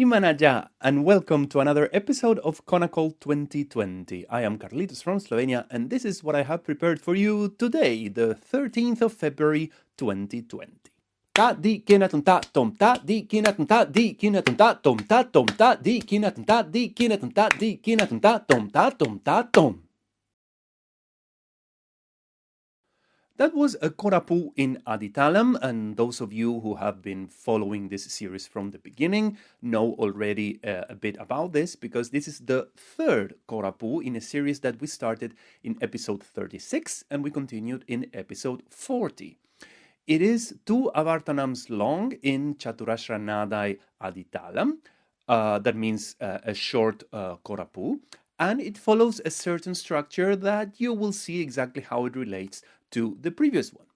Imanaja, and welcome to another episode of Konnakol 2020. I am Carlitos from Slovenia, and this is what I have prepared for you today, the 13th of February 2020. Ta di kinatum ta tom ta di kinatum ta di kinatum ta tom ta tom ta di kinatum ta di kinatum ta di kinatum ta tom ta tom ta tom. That was a korapu in Aditalam, and those of you who have been following this series from the beginning know already a bit about this, because this is the third korapu in a series that we started in episode 36 and we continued in episode 40. It is 2 avartanams long in Chaturashranadai Aditalam, that means a short korapu, and it follows a certain structure that you will see exactly how it relates to the previous one.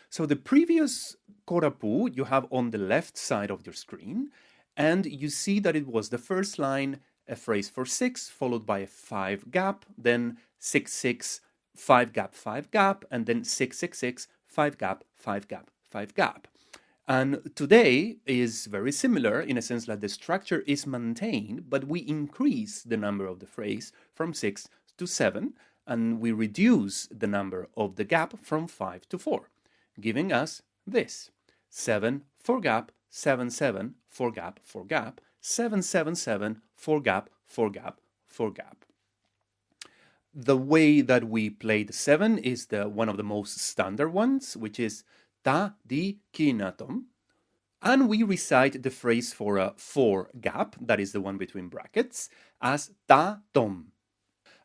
So the previous korapu you have on the left side of your screen, and you see that it was the first line, a phrase for 6, followed by a 5 gap, then 6 6, 5 gap 5 gap, and then 6 6 6, 5 gap 5 gap 5 gap. And today is very similar in a sense that the structure is maintained, but we increase the number of the phrase from 6 to 7, and we reduce the number of the gap from 5 to 4, giving us this: 7 4 gap 7 7 4 gap 4 gap 7 7 7 4 gap 4 gap 4 gap. The way that we play the 7 is one of the most standard ones, which is ta di kinatom, and we recite the phrase for a 4 gap, that is the one between brackets, as ta tom.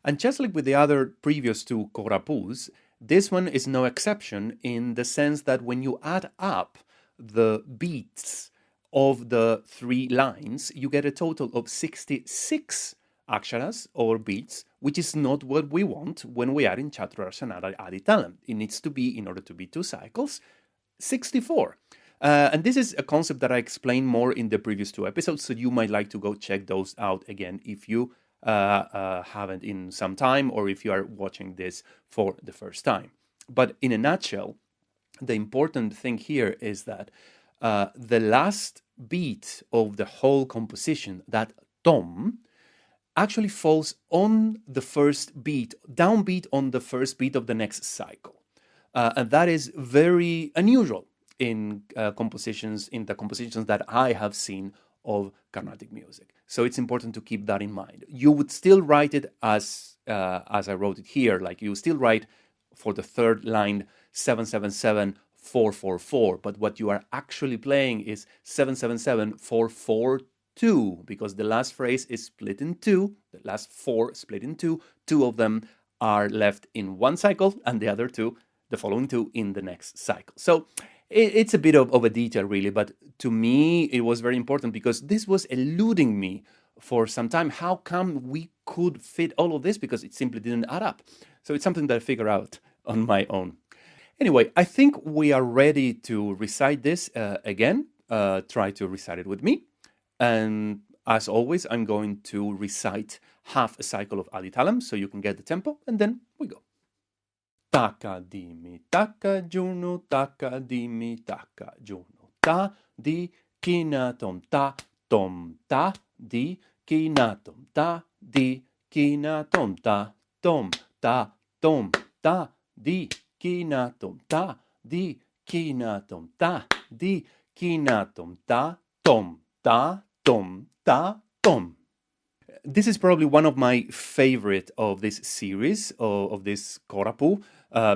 And just like with the other previous 2 korapus, this one is no exception in the sense that when you add up the beats of the 3 lines, you get a total of 66 aksharas or beats, which is not what we want when we are in Chaturashranadai Aditalam. It needs to be, in order to be 2 cycles, 64. And this is a concept that I explained more in the previous 2 episodes, so you might like to go check those out again if you haven't in some time, or if you are watching this for the first time. But in a nutshell, the important thing here is that the last beat of the whole composition, that tom, actually falls on the first beat, downbeat on the first beat of the next cycle. And that is very unusual in the compositions that I have seen of Carnatic music. So it's important to keep that in mind. You would still write it as I wrote it here, like you still write for the third line 777 444, but what you are actually playing is 777 442, because the last phrase is split in 2, the last 4 split in 2, 2 of them are left in one cycle, and the other 2, the following 2, in the next cycle. So it's a bit of a detail, really, but to me it was very important because this was eluding me for some time. How come we could fit all of this? Because it simply didn't add up. So it's something that I figure out on my own. Anyway, I think we are ready to recite this again. Try to recite it with me. And as always, I'm going to recite half a cycle of Aditalam so you can get the tempo, and then we go. Taka dimi taka juno taka dimi taka juno ta di kinatom ta tom ta di kinatom ta di kinatom ta tom ta tom ta di kinatom ta di kinatom ta di kinatom ta tom ta tom ta tom. This is probably one of my favorite of this series, of this korapu,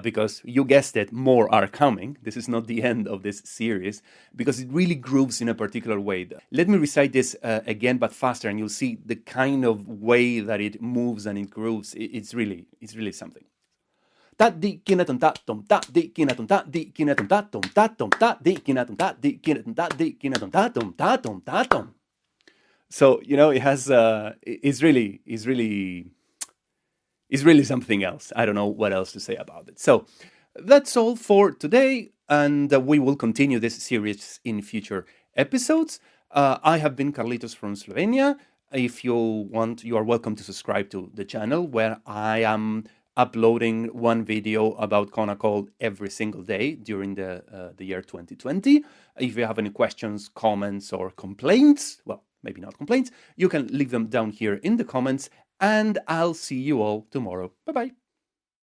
because you guessed it, more are coming. This is not the end of this series, because it really grooves in a particular way. Let me recite this again, but faster, and you'll see the kind of way that it moves and it grooves. It's really something. Ta di kinatum ta tom ta di kinatum ta di kinatum ta tom ta tom ta di kinatum ta di kinatum ta di kinatum ta tom ta tom ta tom. So, it has it's really something else. I don't know what else to say about it. So that's all for today, and we will continue this series in future episodes. I have been Carlitos from Slovenia. If you want, you are welcome to subscribe to the channel, where I am uploading one video about Konnakol every single day during the year 2020. If you have any questions, comments, or complaints, well, maybe not complaints, you can leave them down here in the comments, and I'll see you all tomorrow. Bye bye.